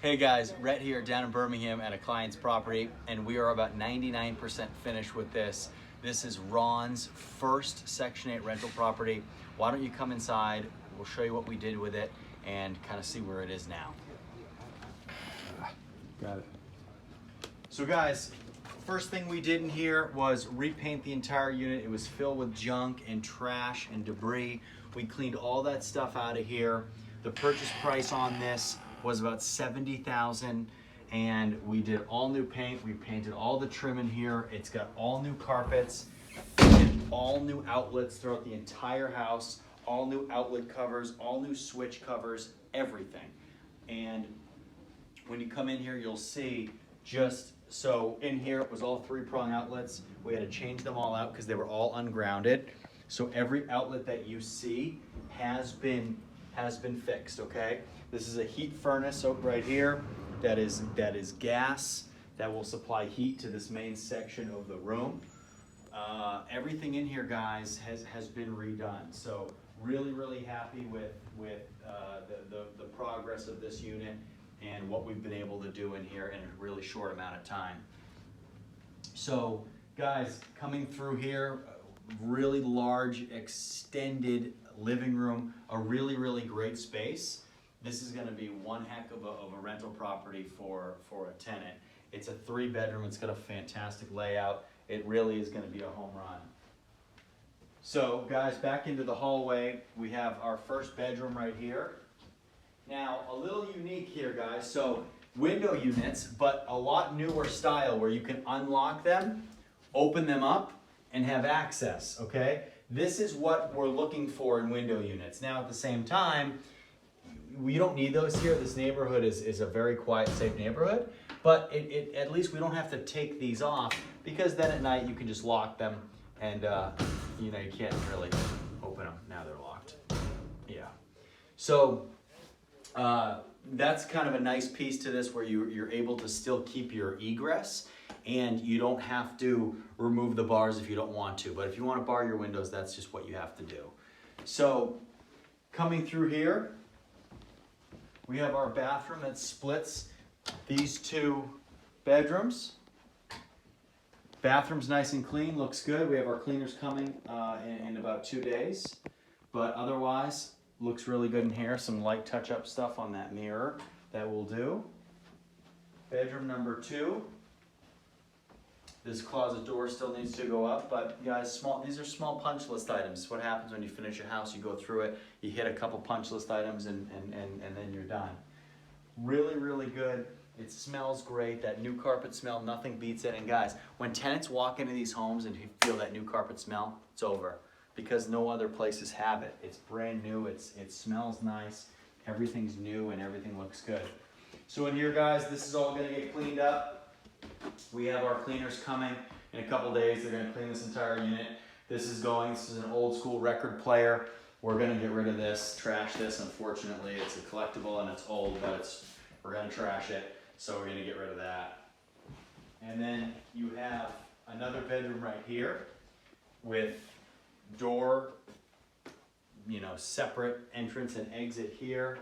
Hey guys, Rhett here down in Birmingham at a client's property, and we are about 99% finished with this. This is Ron's first Section 8 rental property. Why don't you come inside, we'll show you what we did with it and kind of see where it is now. Got it. So guys, first thing we did in here was repaint the entire unit. It was filled with junk and trash and debris. We cleaned all that stuff out of here. The purchase price on this was about $70,000, and we did all new paint. We painted all the trim in here. It's got all new carpets, and all new outlets throughout the entire house, all new outlet covers, all new switch covers, everything. And when you come in here, you'll see so in here it was all 3-prong outlets. We had to change them all out because they were all ungrounded. So every outlet that you see has been fixed, okay? This is a heat furnace right here that is gas that will supply heat to this main section of the room. Everything in here, guys, has been redone. So really happy with the progress of this unit and what we've been able to do in here in a really short amount of time. So guys, coming through here, really large extended living room, a really great space. This is going to be one heck of a rental property for a tenant. It's a 3-bedroom. It's got a fantastic layout. It really is going to be a home run. So guys, back into the hallway, we have our first bedroom right here. Now, a little unique here, guys. So window units, but a lot newer style where you can unlock them, open them up, and have access, okay? This is what we're looking for in window units. Now, at the same time, we don't need those here. This neighborhood is a very quiet, safe neighborhood, but at least we don't have to take these off, because then at night you can just lock them and you can't really open them. Now they're locked. Yeah. So that's kind of a nice piece to this, where you're able to still keep your egress, and you don't have to remove the bars if you don't want to. But if you want to bar your windows, that's just what you have to do. So coming through here, we have our bathroom that splits these 2 bedrooms. Bathroom's nice and clean, looks good. We have our cleaners coming in about 2 days. But otherwise, looks really good in here. Some light touch-up stuff on that mirror that we'll do. Bedroom number 2. This closet door still needs to go up, but guys, these are small punch list items. What happens when you finish a house, you go through it, you hit a couple punch list items, and then you're done. Really good. It smells great. That new carpet smell, nothing beats it. And guys, when tenants walk into these homes and you feel that new carpet smell, it's over, because no other places have it. It's brand new, it smells nice, everything's new, and everything looks good. So in here, guys, this is all gonna get cleaned up. We have our cleaners coming in a couple days. They're gonna clean this entire unit. This is an old school record player. We're gonna get rid of this, trash this. Unfortunately, it's a collectible and it's old, but we're gonna trash it. So we're gonna get rid of that. And then you have another bedroom right here with door, separate entrance and exit here,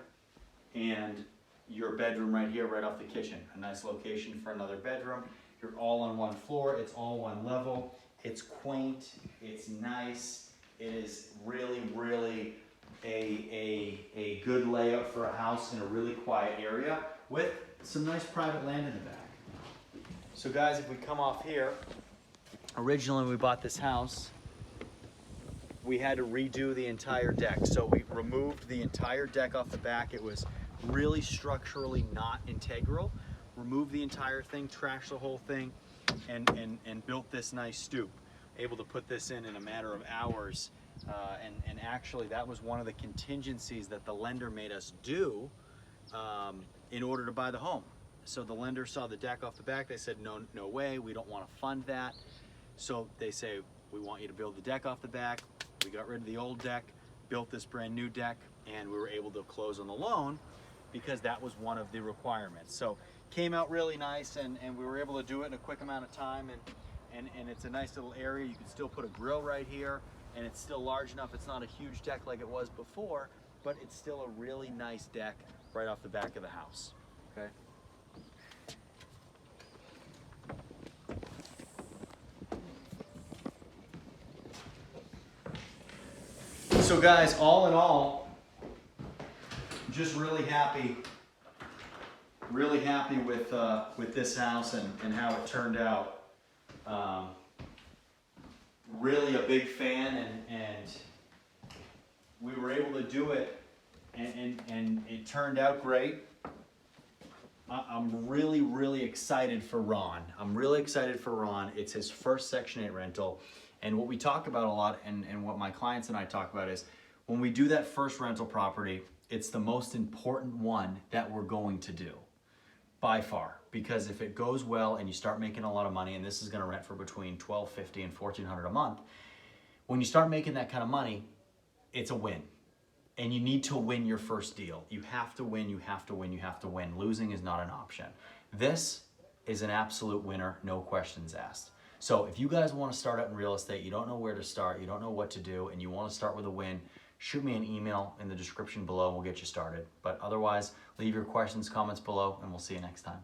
and your bedroom right here, right off the kitchen. A nice location for another bedroom. You're all on one floor. It's all one level. It's quaint. It's nice. It is really a good layout for a house in a really quiet area with some nice private land in the back. So guys, if we come off here, originally when we bought this house, we had to redo the entire deck. So we removed the entire deck off the back. It was really structurally not integral. Removed the entire thing, trashed the whole thing, and built this nice stoop. Able to put this in a matter of hours. And actually, that was one of the contingencies that the lender made us do in order to buy the home. So the lender saw the deck off the back. They said, no way, we don't want to fund that. So they say, we want you to build the deck off the back. We got rid of the old deck, built this brand new deck, and we were able to close on the loan because that was one of the requirements. So came out really nice, and we were able to do it in a quick amount of time, and it's a nice little area. You can still put a grill right here, and it's still large enough. It's not a huge deck like it was before, but it's still a really nice deck right off the back of the house, okay? So guys, all in all, just really happy with this house and how it turned out. Really a big fan, and we were able to do it, and it turned out great. I'm really excited for Ron. It's his first Section 8 rental. And what we talk about a lot, and what my clients and I talk about, is when we do that first rental property, it's the most important one that we're going to do, by far. Because if it goes well and you start making a lot of money, and this is gonna rent for between $1,250 and $1,400 a month, when you start making that kind of money, it's a win. And you need to win your first deal. You have to win, you have to win, you have to win. Losing is not an option. This is an absolute winner, no questions asked. So if you guys want to start out in real estate, you don't know where to start, you don't know what to do, and you want to start with a win, shoot me an email in the description below and we'll get you started. But otherwise, leave your questions, comments below, and we'll see you next time.